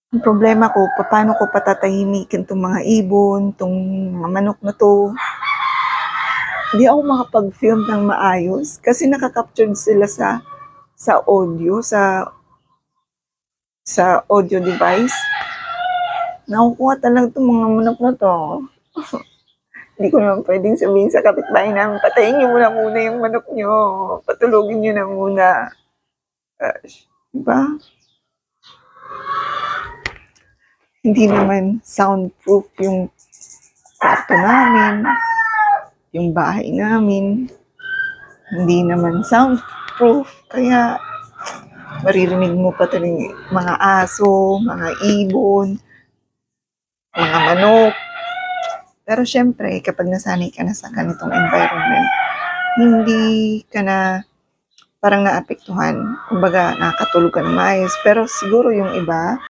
Ang problema ko, paano ko patatahimikin 'tong mga ibon, 'tong mga manok na 'to. Hindi ako makapag-film ng maayos kasi naka-captured sila sa audio, sa audio device. Nakukuha talaga 'tong mga manok na 'to. Hindi ko naman puwedeng sabihin sa kapitbahay namin, "Patayin niyo muna yung manok niyo, patulugin niyo na muna." Gosh, 'di ba? Hindi naman soundproof yung kwarto namin, yung bahay namin. Hindi naman soundproof, kaya maririnig mo pa tuloy mga aso, mga ibon, mga manok. Pero siyempre, kapag nasanay ka na sa ganitong environment, hindi ka na parang naapektuhan. Kumbaga, nakakatulog ka ng maayos. Pero siguro yung iba,